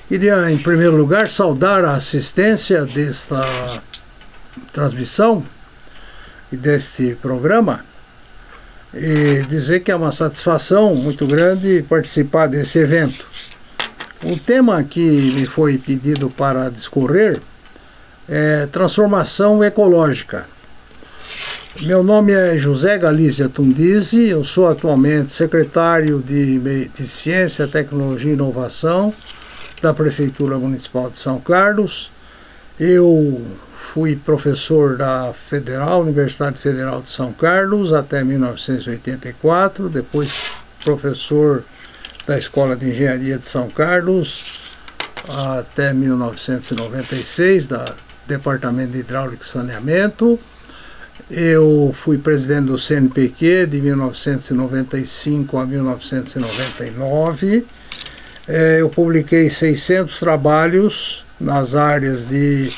Queria, em primeiro lugar, saudar a assistência desta transmissão e deste programa e dizer que é uma satisfação muito grande participar desse evento. O tema que me foi pedido para discorrer é transformação ecológica. Meu nome é José Galizia Tundizi, eu sou atualmente secretário de Ciência, Tecnologia e Inovação da Prefeitura Municipal de São Carlos. Eu fui professor da Universidade Federal de São Carlos até 1984, depois professor da Escola de Engenharia de São Carlos até 1996, do Departamento de Hidráulica e Saneamento. Eu fui presidente do CNPq de 1995 a 1999. Eu publiquei 600 trabalhos nas áreas de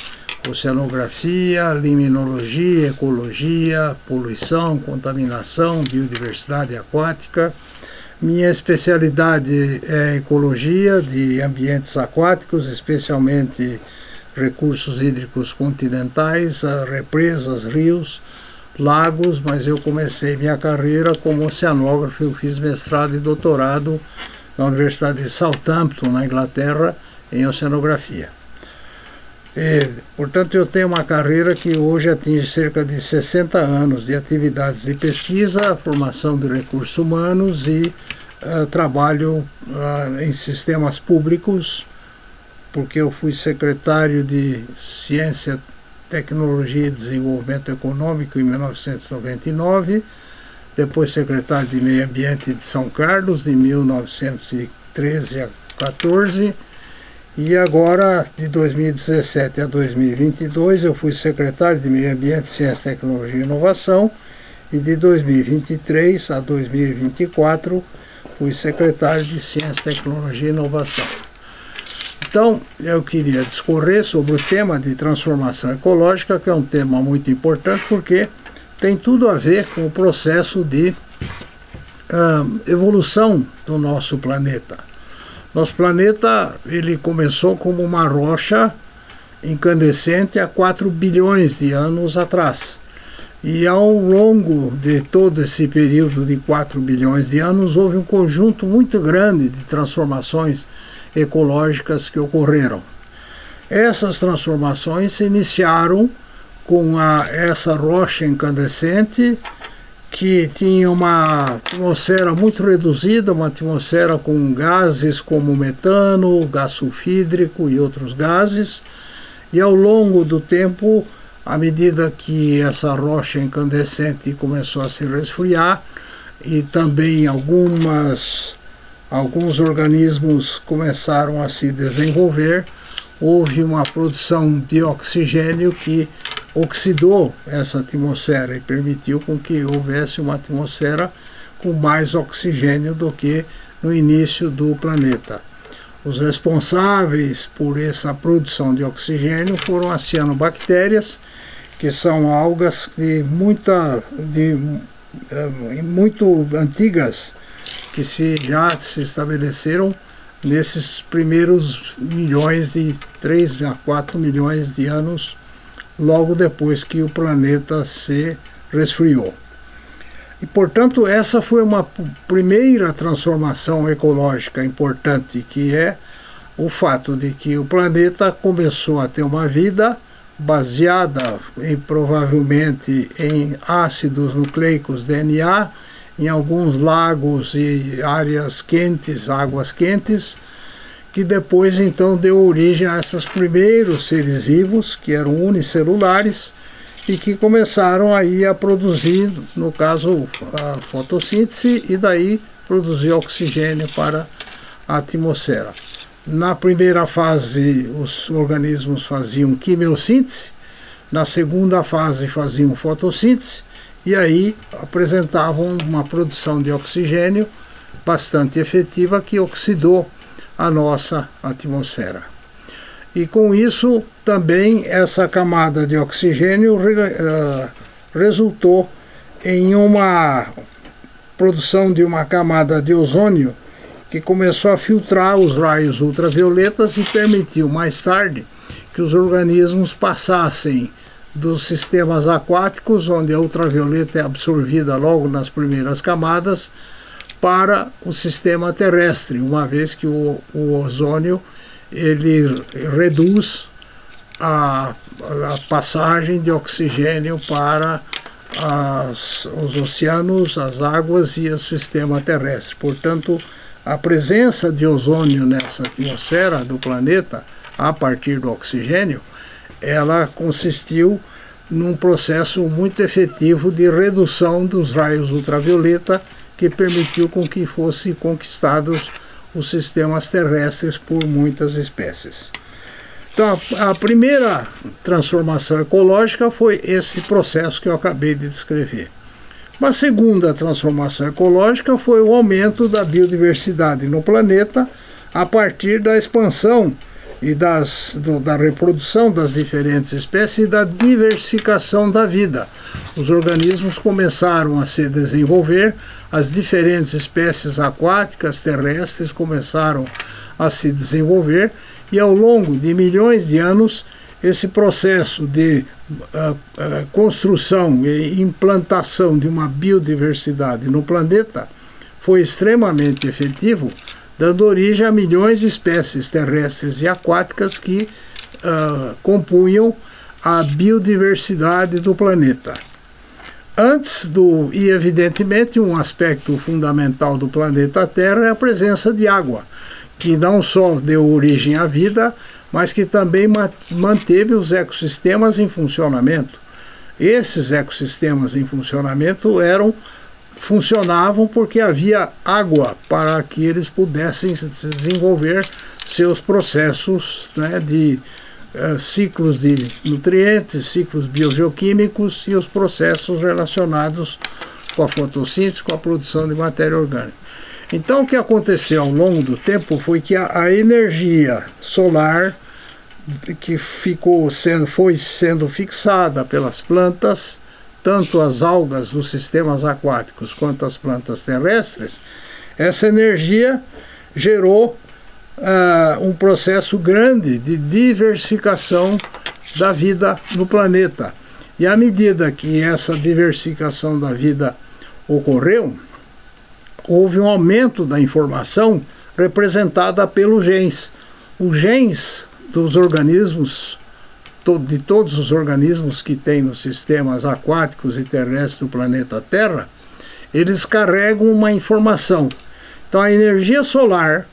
oceanografia, limnologia, ecologia, poluição, contaminação, biodiversidade aquática. Minha especialidade é ecologia de ambientes aquáticos, especialmente recursos hídricos continentais, represas, rios, lagos, mas eu comecei minha carreira como oceanógrafo. Eu fiz mestrado e doutorado na Universidade de Southampton, na Inglaterra, em oceanografia. Portanto, eu tenho uma carreira que hoje atinge cerca de 60 anos de atividades de pesquisa, formação de recursos humanos e trabalho em sistemas públicos, porque eu fui secretário de Ciência, Tecnologia e Desenvolvimento Econômico em 1999, depois secretário de Meio Ambiente de São Carlos, de 1913 a 14, e agora, de 2017 a 2022, eu fui secretário de Meio Ambiente, Ciência, Tecnologia e Inovação, e de 2023 a 2024, fui secretário de Ciência, Tecnologia e Inovação. Então, eu queria discorrer sobre o tema de transformação ecológica, que é um tema muito importante, porque tem tudo a ver com o processo de evolução do nosso planeta. Nosso planeta, ele começou como uma rocha incandescente há 4 bilhões de anos atrás. E ao longo de todo esse período de 4 bilhões de anos, houve um conjunto muito grande de transformações ecológicas que ocorreram. Essas transformações se iniciaram com essa rocha incandescente, que tinha uma atmosfera muito reduzida, uma atmosfera com gases como metano, gás sulfídrico e outros gases, e ao longo do tempo, à medida que essa rocha incandescente começou a se resfriar, e também alguns organismos começaram a se desenvolver, houve uma produção de oxigênio que oxidou essa atmosfera e permitiu com que houvesse uma atmosfera com mais oxigênio do que no início do planeta. Os responsáveis por essa produção de oxigênio foram as cianobactérias, que são algas muito antigas, que já se estabeleceram nesses primeiros 3 a 4 milhões de anos, logo depois que o planeta se resfriou. E, portanto, essa foi uma primeira transformação ecológica importante, que é o fato de que o planeta começou a ter uma vida baseada provavelmente em ácidos nucleicos DNA, em alguns lagos e áreas quentes, águas quentes, que depois então deu origem a esses primeiros seres vivos, que eram unicelulares, e que começaram aí a produzir, no caso, a fotossíntese, e daí produzir oxigênio para a atmosfera. Na primeira fase, os organismos faziam quimiossíntese, na segunda fase faziam fotossíntese, e aí apresentavam uma produção de oxigênio bastante efetiva que oxidou a nossa atmosfera. e com isso também essa camada de oxigênio resultou em uma produção de uma camada de ozônio que começou a filtrar os raios ultravioletas e permitiu mais tarde que os organismos passassem dos sistemas aquáticos, onde a ultravioleta é absorvida logo nas primeiras camadas, para o sistema terrestre, uma vez que o ozônio ele reduz a passagem de oxigênio para os oceanos, as águas e o sistema terrestre. Portanto, a presença de ozônio nessa atmosfera do planeta, a partir do oxigênio, ela consistiu num processo muito efetivo de redução dos raios ultravioleta, que permitiu com que fossem conquistados os sistemas terrestres por muitas espécies. Então, a primeira transformação ecológica foi esse processo que eu acabei de descrever. Uma segunda transformação ecológica foi o aumento da biodiversidade no planeta a partir da expansão e da reprodução das diferentes espécies e da diversificação da vida. Os organismos começaram a se desenvolver, as diferentes espécies aquáticas, terrestres começaram a se desenvolver, e ao longo de milhões de anos esse processo de construção e implantação de uma biodiversidade no planeta foi extremamente efetivo, dando origem a milhões de espécies terrestres e aquáticas que compunham a biodiversidade do planeta. E evidentemente um aspecto fundamental do planeta Terra é a presença de água, que não só deu origem à vida, mas que também manteve os ecossistemas em funcionamento. Esses ecossistemas em funcionamento funcionavam porque havia água para que eles pudessem desenvolver seus processos, né, de ciclos de nutrientes, ciclos biogeoquímicos e os processos relacionados com a fotossíntese, com a produção de matéria orgânica. Então, o que aconteceu ao longo do tempo foi que a energia solar que foi sendo fixada pelas plantas, tanto as algas dos sistemas aquáticos quanto as plantas terrestres, essa energia gerou um processo grande de diversificação da vida no planeta. E à medida que essa diversificação da vida ocorreu, houve um aumento da informação representada pelos genes. Os genes dos organismos, de todos os organismos que tem nos sistemas aquáticos e terrestres do planeta Terra, eles carregam uma informação. Então a energia solar,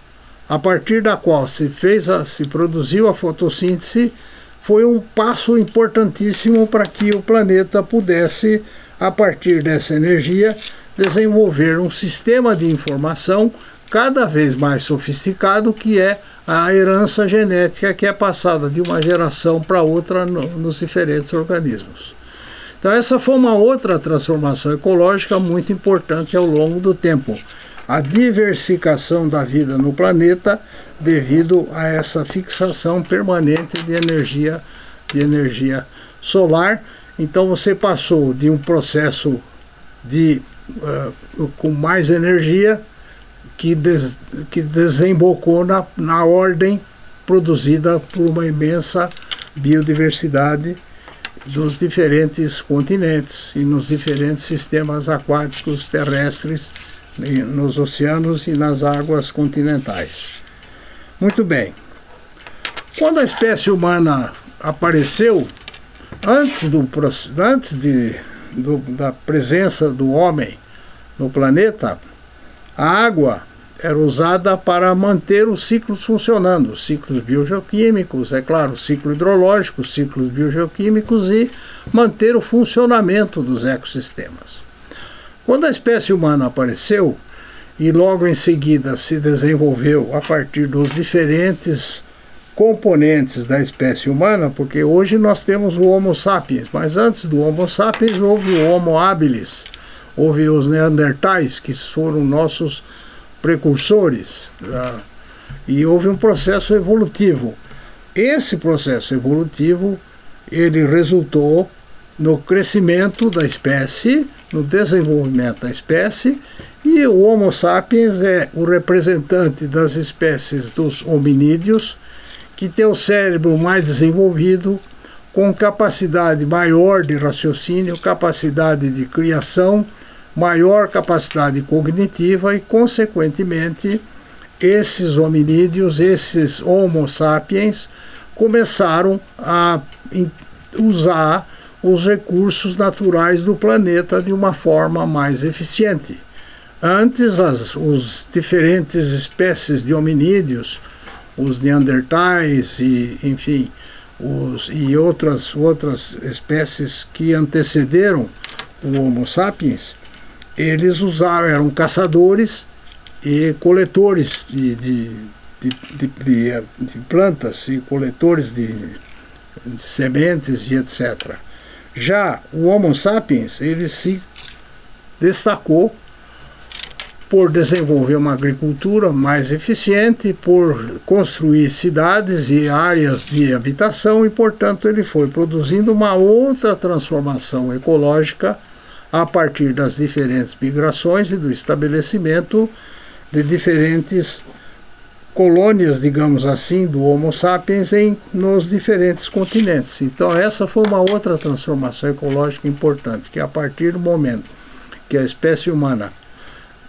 a partir da qual se produziu a fotossíntese, foi um passo importantíssimo para que o planeta pudesse, a partir dessa energia, desenvolver um sistema de informação cada vez mais sofisticado, que é a herança genética que é passada de uma geração para outra nos diferentes organismos. Então essa foi uma outra transformação ecológica muito importante ao longo do tempo. A diversificação da vida no planeta devido a essa fixação permanente de energia solar. Então você passou de um processo com mais energia que desembocou na ordem produzida por uma imensa biodiversidade dos diferentes continentes e nos diferentes sistemas aquáticos terrestres, nos oceanos e nas águas continentais. Muito bem. Quando a espécie humana apareceu, antes da presença do homem no planeta, a água era usada para manter os ciclos funcionando, os ciclos biogeoquímicos, é claro, o ciclo hidrológico, os ciclos biogeoquímicos, e manter o funcionamento dos ecossistemas. Quando a espécie humana apareceu, e logo em seguida se desenvolveu a partir dos diferentes componentes da espécie humana, porque hoje nós temos o Homo sapiens, mas antes do Homo sapiens houve o Homo habilis, houve os neandertais, que foram nossos precursores, e houve um processo evolutivo. esse processo evolutivo, ele resultou no crescimento da espécie, no desenvolvimento da espécie, e o Homo sapiens é o representante das espécies dos hominídeos, que tem o cérebro mais desenvolvido, com capacidade maior de raciocínio, capacidade de criação, maior capacidade cognitiva e, consequentemente, esses hominídeos, esses Homo sapiens, começaram a usar os recursos naturais do planeta de uma forma mais eficiente. Antes, os diferentes espécies de hominídeos, os neandertais e, enfim, e outras espécies que antecederam o Homo sapiens, eles eram caçadores e coletores de plantas e coletores de sementes e etc. Já o Homo sapiens, ele se destacou por desenvolver uma agricultura mais eficiente, por construir cidades e áreas de habitação e, portanto, ele foi produzindo uma outra transformação ecológica a partir das diferentes migrações e do estabelecimento de diferentes colônias, digamos assim, do Homo sapiens nos diferentes continentes. Então essa foi uma outra transformação ecológica importante, que a partir do momento que a espécie humana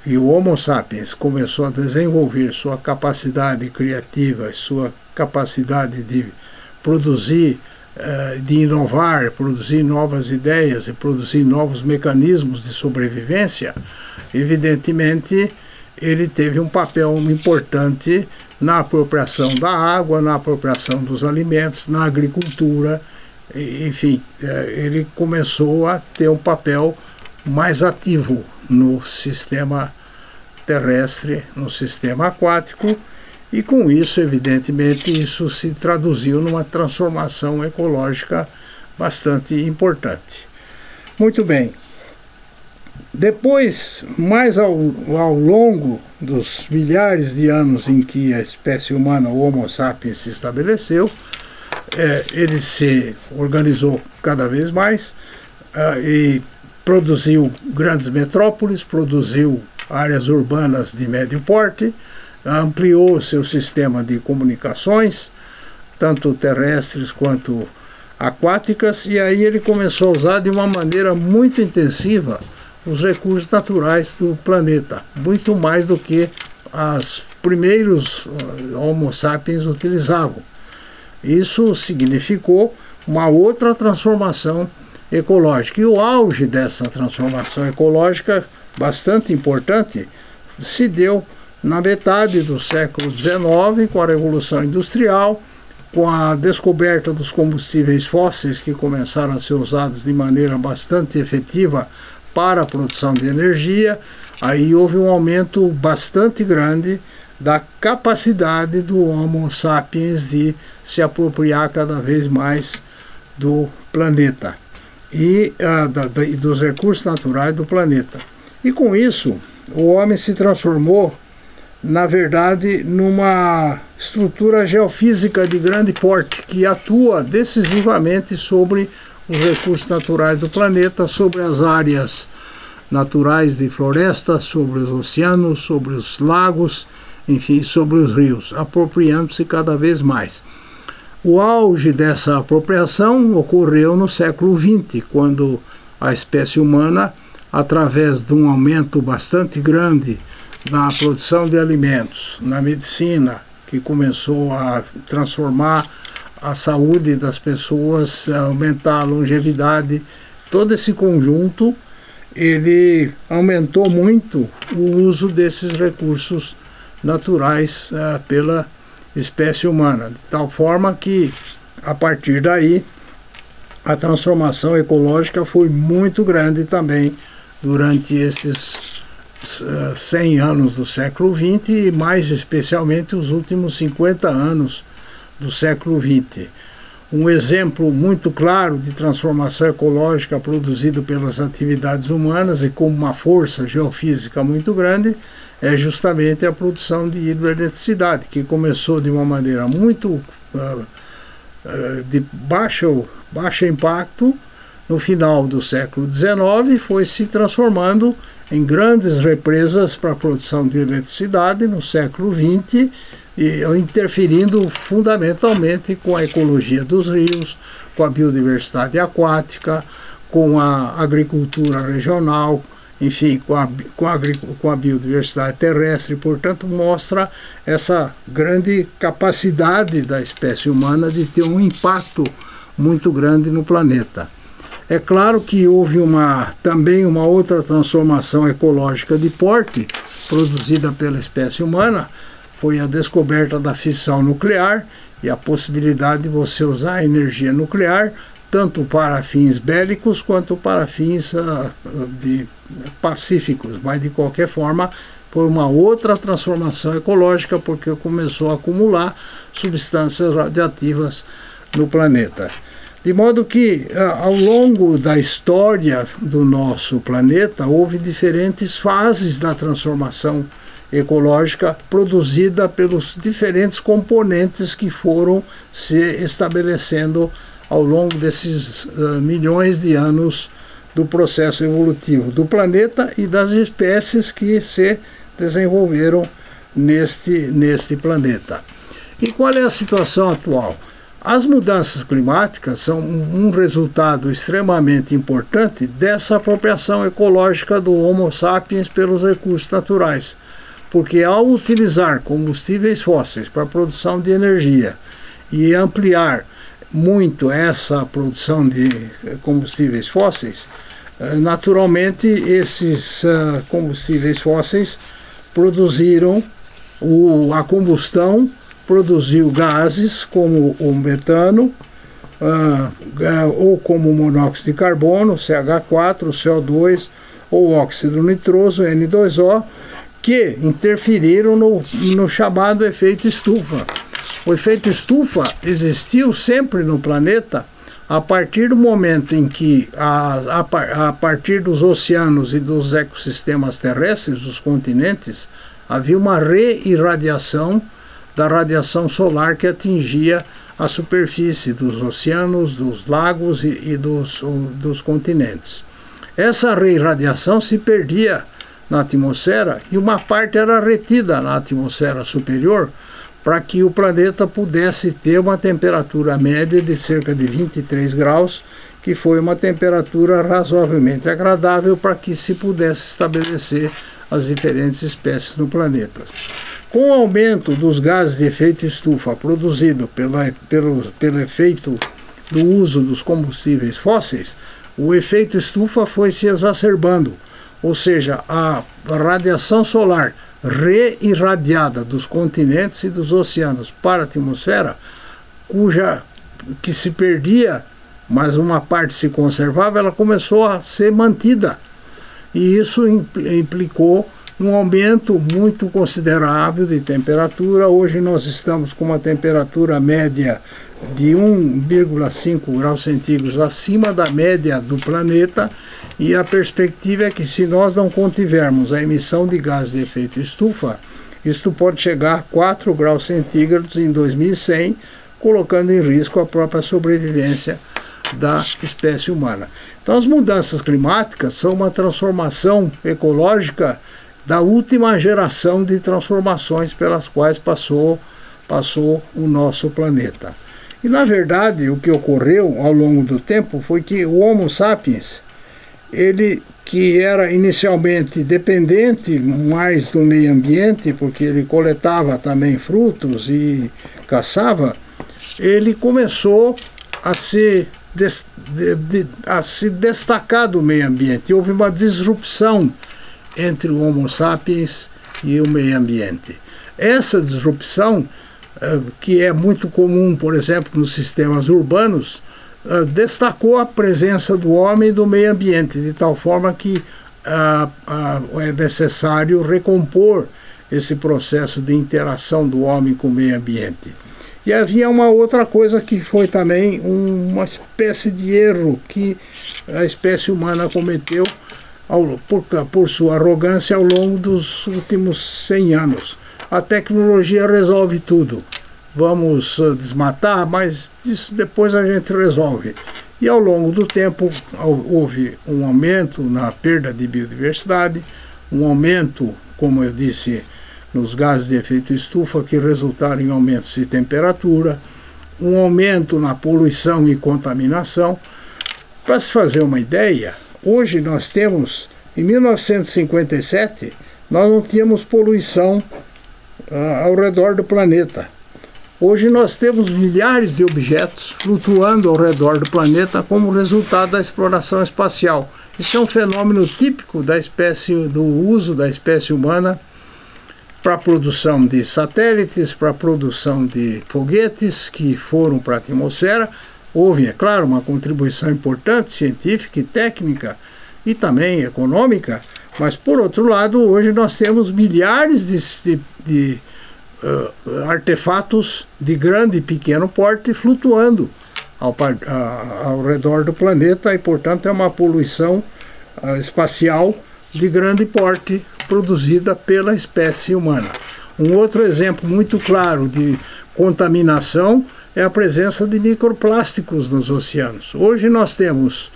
e o Homo sapiens começou a desenvolver sua capacidade criativa, sua capacidade de produzir, de inovar, produzir novas ideias e produzir novos mecanismos de sobrevivência, evidentemente ele teve um papel importante na apropriação da água, na apropriação dos alimentos, na agricultura, enfim, ele começou a ter um papel mais ativo no sistema terrestre, no sistema aquático, e com isso, evidentemente, isso se traduziu numa transformação ecológica bastante importante. Muito bem. Depois, mais ao longo dos milhares de anos em que a espécie humana, o Homo sapiens, se estabeleceu, ele se organizou cada vez mais e produziu grandes metrópoles, produziu áreas urbanas de médio porte, ampliou seu sistema de comunicações, tanto terrestres quanto aquáticas, e aí ele começou a usar de uma maneira muito intensiva os recursos naturais do planeta, muito mais do que os primeiros Homo sapiens utilizavam. Isso significou uma outra transformação ecológica. E o auge dessa transformação ecológica, bastante importante, se deu na metade do século XIX, com a Revolução Industrial, com a descoberta dos combustíveis fósseis, que começaram a ser usados de maneira bastante efetiva para a produção de energia. Aí houve um aumento bastante grande da capacidade do Homo sapiens de se apropriar cada vez mais do planeta e dos recursos naturais do planeta. E com isso, o homem se transformou, na verdade, numa estrutura geofísica de grande porte, que atua decisivamente sobre os recursos naturais do planeta, sobre as áreas naturais de floresta, sobre os oceanos, sobre os lagos, enfim, sobre os rios, apropriando-se cada vez mais. O auge dessa apropriação ocorreu no século XX, quando a espécie humana, através de um aumento bastante grande na produção de alimentos, na medicina, que começou a transformar a saúde das pessoas, aumentar a longevidade, todo esse conjunto, ele aumentou muito o uso desses recursos naturais pela espécie humana, de tal forma que, a partir daí, a transformação ecológica foi muito grande também durante esses 100 anos do século XX e mais especialmente os últimos 50 anos do século XX. Um exemplo muito claro de transformação ecológica produzido pelas atividades humanas e com uma força geofísica muito grande é justamente a produção de hidroeletricidade, que começou de uma maneira muito de baixo impacto, no final do século XIX, foi se transformando em grandes represas para a produção de eletricidade no século XX, e interferindo fundamentalmente com a ecologia dos rios, com a biodiversidade aquática, com a agricultura regional, enfim, com a biodiversidade terrestre. Portanto, mostra essa grande capacidade da espécie humana de ter um impacto muito grande no planeta. É claro que houve também uma outra transformação ecológica de porte produzida pela espécie humana, foi a descoberta da fissão nuclear e a possibilidade de você usar a energia nuclear tanto para fins bélicos quanto para fins pacíficos, mas de qualquer forma foi uma outra transformação ecológica, porque começou a acumular substâncias radioativas no planeta. De modo que, ao longo da história do nosso planeta, houve diferentes fases da transformação ecológica produzida pelos diferentes componentes que foram se estabelecendo ao longo desses milhões de anos do processo evolutivo do planeta e das espécies que se desenvolveram neste planeta. E qual é a situação atual? As mudanças climáticas são um resultado extremamente importante dessa apropriação ecológica do Homo sapiens pelos recursos naturais, porque ao utilizar combustíveis fósseis para a produção de energia e ampliar muito essa produção de combustíveis fósseis, naturalmente esses combustíveis fósseis produziram a combustão, produziu gases como o metano, ou como o monóxido de carbono, CH4, o CO2, ou óxido nitroso, N2O, que interferiram no chamado efeito estufa. O efeito estufa existiu sempre no planeta a partir do momento em que, a partir dos oceanos e dos ecossistemas terrestres, dos continentes, havia uma reirradiação da radiação solar que atingia a superfície dos oceanos, dos lagos e dos continentes. Essa reirradiação se perdia na atmosfera e uma parte era retida na atmosfera superior para que o planeta pudesse ter uma temperatura média de cerca de 23 graus, que foi uma temperatura razoavelmente agradável para que se pudesse estabelecer as diferentes espécies no planeta. Com o aumento dos gases de efeito estufa produzido pelo efeito do uso dos combustíveis fósseis, o efeito estufa foi se exacerbando, ou seja, a radiação solar reirradiada dos continentes e dos oceanos para a atmosfera, que se perdia, mas uma parte se conservava, ela começou a ser mantida. E isso implicou um aumento muito considerável de temperatura. Hoje nós estamos com uma temperatura média de 1,5 graus centígrados acima da média do planeta, e a perspectiva é que, se nós não contivermos a emissão de gases de efeito estufa, isto pode chegar a 4 graus centígrados em 2100, colocando em risco a própria sobrevivência da espécie humana. Então, as mudanças climáticas são uma transformação ecológica da última geração de transformações pelas quais passou o nosso planeta. E, na verdade, o que ocorreu ao longo do tempo foi que o Homo sapiens, ele, que era inicialmente dependente mais do meio ambiente, porque ele coletava também frutos e caçava, ele começou a se destacar do meio ambiente. Houve uma disrupção entre o Homo sapiens e o meio ambiente. Essa disrupção, que é muito comum, por exemplo, nos sistemas urbanos, destacou a presença do homem e do meio ambiente, de tal forma que é necessário recompor esse processo de interação do homem com o meio ambiente. E havia uma outra coisa que foi também uma espécie de erro que a espécie humana cometeu por sua arrogância ao longo dos últimos 100 anos. A tecnologia resolve tudo. vamos desmatar, mas isso depois a gente resolve. E ao longo do tempo houve um aumento na perda de biodiversidade, um aumento, como eu disse, nos gases de efeito estufa, que resultaram em aumentos de temperatura, um aumento na poluição e contaminação. Para se fazer uma ideia, hoje nós temos, em 1957, nós não tínhamos poluição ao redor do planeta. Hoje nós temos milhares de objetos flutuando ao redor do planeta como resultado da exploração espacial. Isso é um fenômeno típico da espécie, do uso da espécie humana para a produção de satélites, para a produção de foguetes que foram para a atmosfera. Houve, é claro, uma contribuição importante, científica e técnica e também econômica, mas por outro lado, hoje nós temos milhares de artefatos de grande e pequeno porte flutuando ao redor do planeta e, portanto, é uma poluição espacial de grande porte produzida pela espécie humana. Um outro exemplo muito claro de contaminação é a presença de microplásticos nos oceanos. Hoje nós temos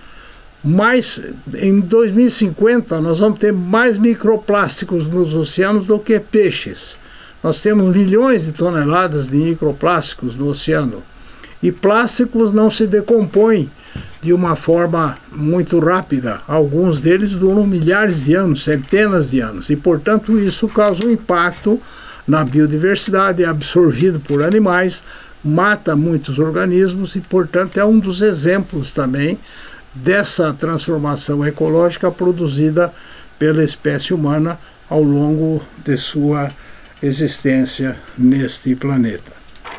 em 2050 nós vamos ter mais microplásticos nos oceanos do que peixes. Nós temos milhões de toneladas de microplásticos no oceano. E plásticos não se decompõem de uma forma muito rápida. Alguns deles duram milhares de anos, centenas de anos. E, portanto, isso causa um impacto na biodiversidade, é absorvido por animais, mata muitos organismos e, portanto, é um dos exemplos também dessa transformação ecológica produzida pela espécie humana ao longo de sua existência neste planeta.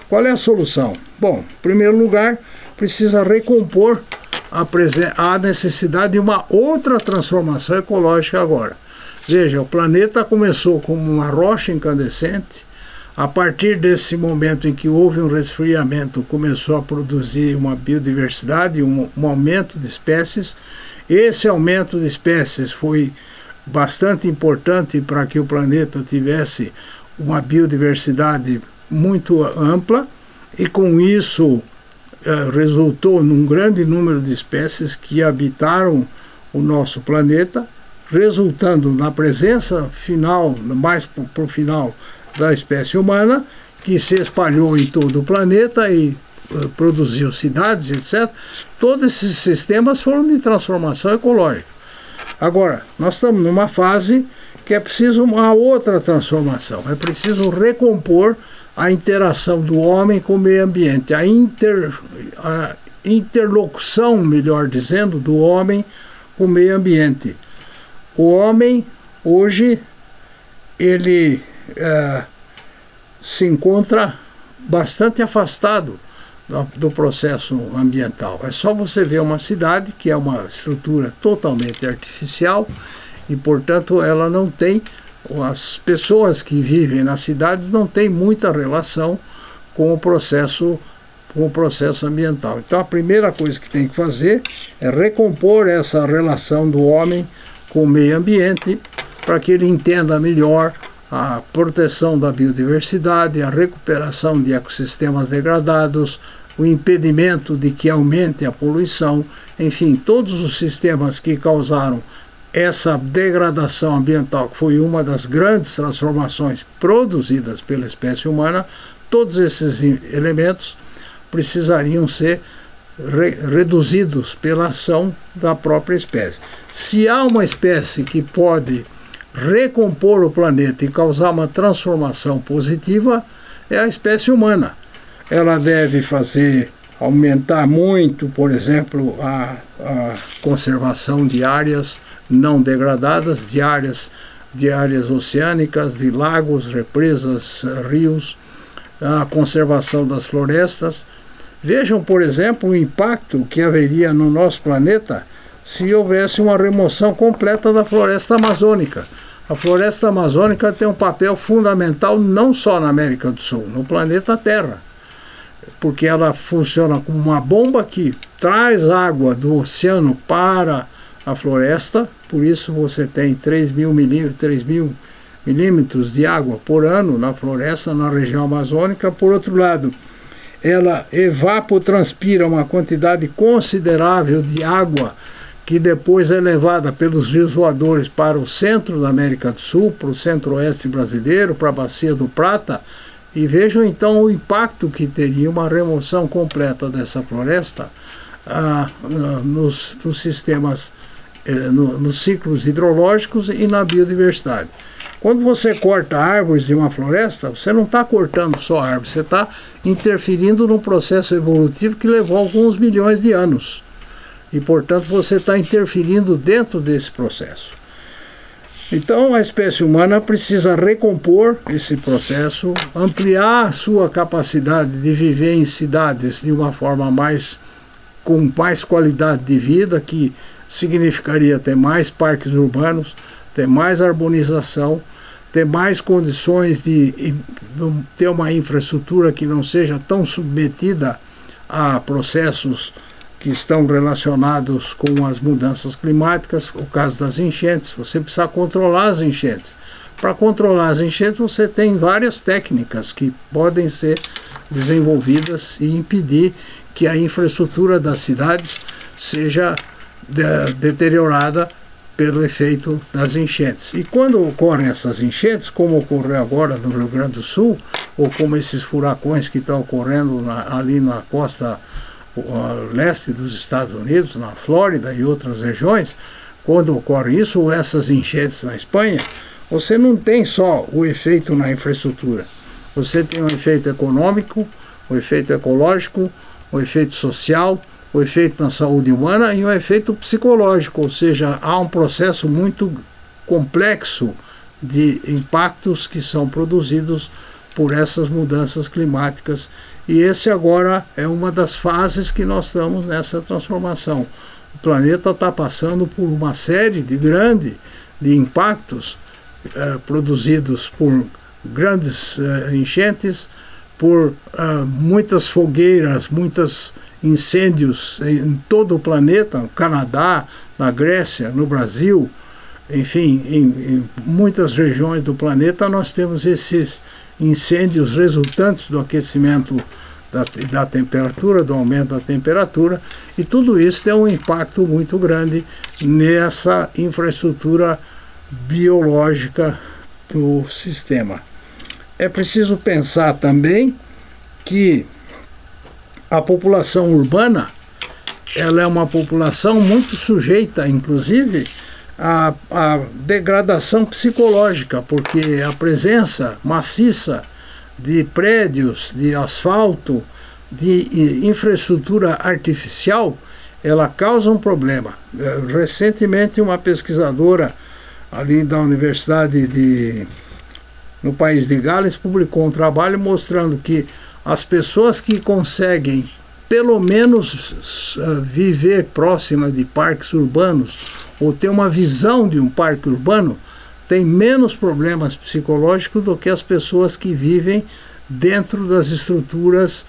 Qual é a solução? Bom, em primeiro lugar, precisa recompor a necessidade de uma outra transformação ecológica agora. Veja, o planeta começou como uma rocha incandescente. A partir desse momento em que houve um resfriamento, começou a produzir uma biodiversidade, um aumento de espécies. Esse aumento de espécies foi bastante importante para que o planeta tivesse uma biodiversidade muito ampla e com isso resultou num grande número de espécies que habitaram o nosso planeta, resultando na presença final, mais para o final, da espécie humana, que se espalhou em todo o planeta e produziu cidades, etc. Todos esses sistemas foram de transformação ecológica. Agora, nós estamos numa fase que é preciso uma outra transformação, é preciso recompor a interação do homem com o meio ambiente, a interlocução, melhor dizendo, do homem com o meio ambiente. O homem, hoje, ele se encontra bastante afastado do processo ambiental. É só você ver uma cidade que é uma estrutura totalmente artificial e, portanto, ela não tem, as pessoas que vivem nas cidades não têm muita relação com o processo ambiental. Então, a primeira coisa que tem que fazer é recompor essa relação do homem com o meio ambiente para que ele entenda melhor a proteção da biodiversidade, a recuperação de ecossistemas degradados, o impedimento de que aumente a poluição, enfim, todos os sistemas que causaram essa degradação ambiental, que foi uma das grandes transformações produzidas pela espécie humana, todos esses elementos precisariam ser reduzidos pela ação da própria espécie. Se há uma espécie que pode recompor o planeta e causar uma transformação positiva, é a espécie humana. Ela deve aumentar muito, por exemplo, a conservação de áreas não degradadas, de áreas oceânicas, de lagos, represas, rios, a conservação das florestas. Vejam, por exemplo, o impacto que haveria no nosso planeta se houvesse uma remoção completa da floresta amazônica. A floresta amazônica tem um papel fundamental não só na América do Sul, no planeta Terra, porque ela funciona como uma bomba que traz água do oceano para a floresta, por isso você tem 3.000 milímetros de água por ano na floresta, na região amazônica. Por outro lado, ela evapotranspira uma quantidade considerável de água que depois é levada pelos rios voadores para o centro da América do Sul, para o centro-oeste brasileiro, para a Bacia do Prata. E vejam então o impacto que teria uma remoção completa dessa floresta nos sistemas, nos ciclos hidrológicos e na biodiversidade. Quando você corta árvores de uma floresta, você não está cortando só árvores, você está interferindo num processo evolutivo que levou alguns milhões de anos. E, portanto, você está interferindo dentro desse processo. Então, a espécie humana precisa recompor esse processo, ampliar sua capacidade de viver em cidades de uma forma com mais qualidade de vida, que significaria ter mais parques urbanos, ter mais arborização, ter mais condições de ter uma infraestrutura que não seja tão submetida a processos que estão relacionados com as mudanças climáticas. O caso das enchentes, você precisa controlar as enchentes. Para controlar as enchentes, você tem várias técnicas que podem ser desenvolvidas e impedir que a infraestrutura das cidades seja deteriorada pelo efeito das enchentes. E quando ocorrem essas enchentes, como ocorreu agora no Rio Grande do Sul, ou como esses furacões que estão ocorrendo ali na costa leste dos Estados Unidos, na Flórida e outras regiões, quando ocorre isso, ou essas enchentes na Espanha, você não tem só o efeito na infraestrutura, você tem o efeito econômico, o efeito ecológico, o efeito social, o efeito na saúde humana e o efeito psicológico, ou seja, há um processo muito complexo de impactos que são produzidos por essas mudanças climáticas. E esse agora é uma das fases que nós estamos nessa transformação. O planeta está passando por uma série de impactos produzidos por grandes enchentes, por muitas fogueiras, muitos incêndios em todo o planeta, no Canadá, na Grécia, no Brasil, enfim, em muitas regiões do planeta nós temos esses incêndios resultantes do aquecimento da temperatura, do aumento da temperatura, e tudo isso tem um impacto muito grande nessa infraestrutura biológica do sistema. É preciso pensar também que a população urbana, ela é uma população muito sujeita, inclusive, à degradação psicológica, porque a presença maciça de prédios, de asfalto, de infraestrutura artificial, ela causa um problema. Recentemente, uma pesquisadora ali da Universidade no país de Gales publicou um trabalho mostrando que as pessoas que conseguem pelo menos viver próxima de parques urbanos ou ter uma visão de um parque urbano têm menos problemas psicológicos do que as pessoas que vivem dentro das estruturas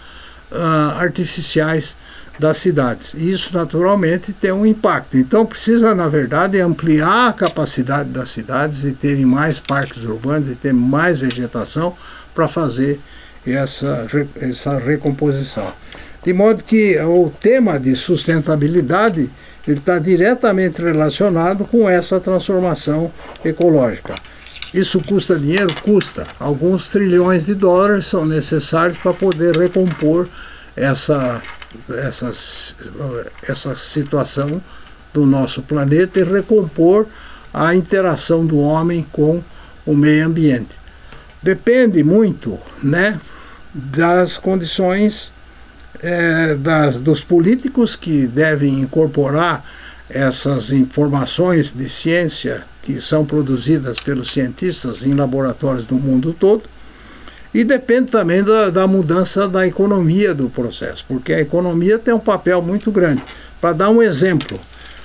artificiais das cidades. E isso naturalmente tem um impacto. Então precisa, na verdade, ampliar a capacidade das cidades de terem mais parques urbanos, de ter mais vegetação para fazer essa recomposição. De modo que o tema de sustentabilidade ele está diretamente relacionado com essa transformação ecológica. Isso custa dinheiro? Custa. Alguns trilhões de dólares são necessários para poder recompor essa situação do nosso planeta e recompor a interação do homem com o meio ambiente. Depende muito, né, das condições dos políticos que devem incorporar essas informações de ciência que são produzidas pelos cientistas em laboratórios do mundo todo, e depende também da mudança da economia do processo, porque a economia tem um papel muito grande. Para dar um exemplo,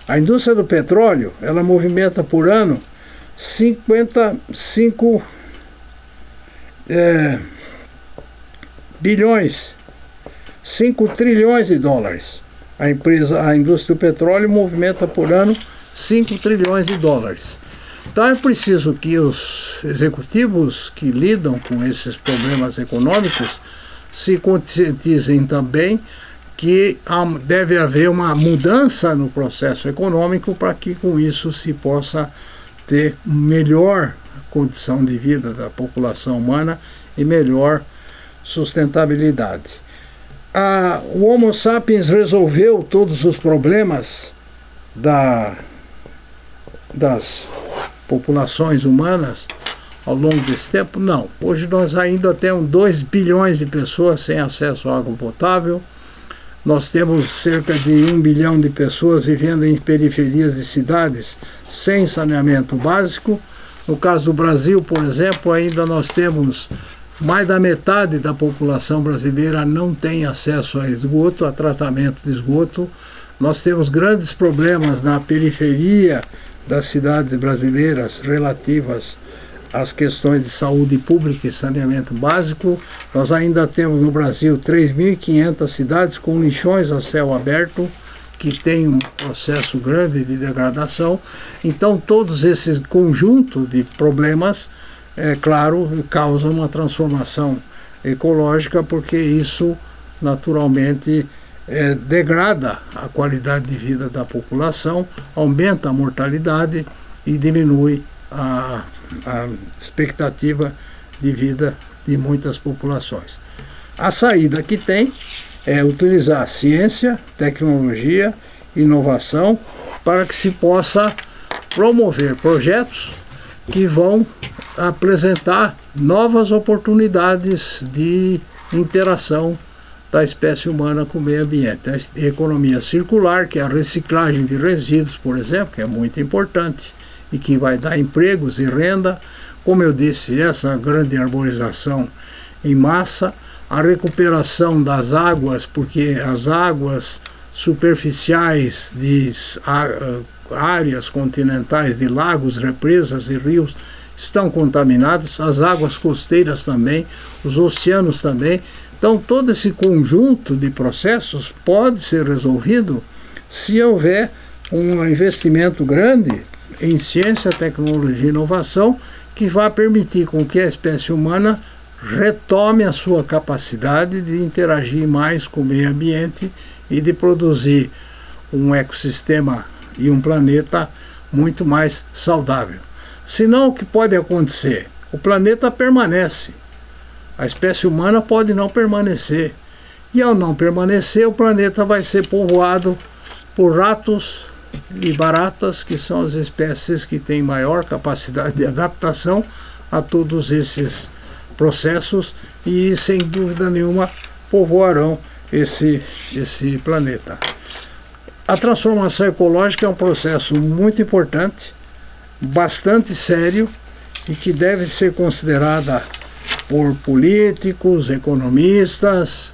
a indústria do petróleo, ela movimenta por ano 55 bilhões, 5 trilhões de dólares. A indústria do petróleo movimenta por ano 5 trilhões de dólares. Então é preciso que os executivos que lidam com esses problemas econômicos se conscientizem também que deve haver uma mudança no processo econômico para que com isso se possa ter melhor condição de vida da população humana e melhor sustentabilidade. O Homo sapiens resolveu todos os problemas das populações humanas ao longo desse tempo? Não. Hoje nós ainda temos 2 bilhões de pessoas sem acesso à água potável. Nós temos cerca de 1 bilhão de pessoas vivendo em periferias de cidades sem saneamento básico. No caso do Brasil, por exemplo, ainda nós temos mais da metade da população brasileira não tem acesso a esgoto, a tratamento de esgoto. Nós temos grandes problemas na periferia das cidades brasileiras relativas às questões de saúde pública e saneamento básico. Nós ainda temos no Brasil 3.500 cidades com lixões a céu aberto, que tem um processo grande de degradação. Então, todos esses conjunto de problemas, claro, causam uma transformação ecológica, porque isso, naturalmente, degrada a qualidade de vida da população, aumenta a mortalidade e diminui a expectativa de vida de muitas populações. A saída que tem é utilizar ciência, tecnologia, inovação para que se possa promover projetos que vão apresentar novas oportunidades de interação da espécie humana com o meio ambiente. A economia circular, que é a reciclagem de resíduos, por exemplo, que é muito importante e que vai dar empregos e renda. Como eu disse, essa grande arborização em massa, a recuperação das águas, porque as águas superficiais de áreas continentais, de lagos, represas e rios, estão contaminadas, as águas costeiras também, os oceanos também. Então, todo esse conjunto de processos pode ser resolvido se houver um investimento grande em ciência, tecnologia e inovação, que vai permitir com que a espécie humana retome a sua capacidade de interagir mais com o meio ambiente e de produzir um ecossistema e um planeta muito mais saudável. Senão, o que pode acontecer? O planeta permanece. A espécie humana pode não permanecer. E ao não permanecer, o planeta vai ser povoado por ratos e baratas, que são as espécies que têm maior capacidade de adaptação a todos esses processos e, sem dúvida nenhuma, povoarão esse planeta. A transformação ecológica é um processo muito importante, bastante sério e que deve ser considerada por políticos, economistas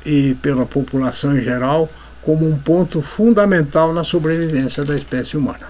e pela população em geral como um ponto fundamental na sobrevivência da espécie humana.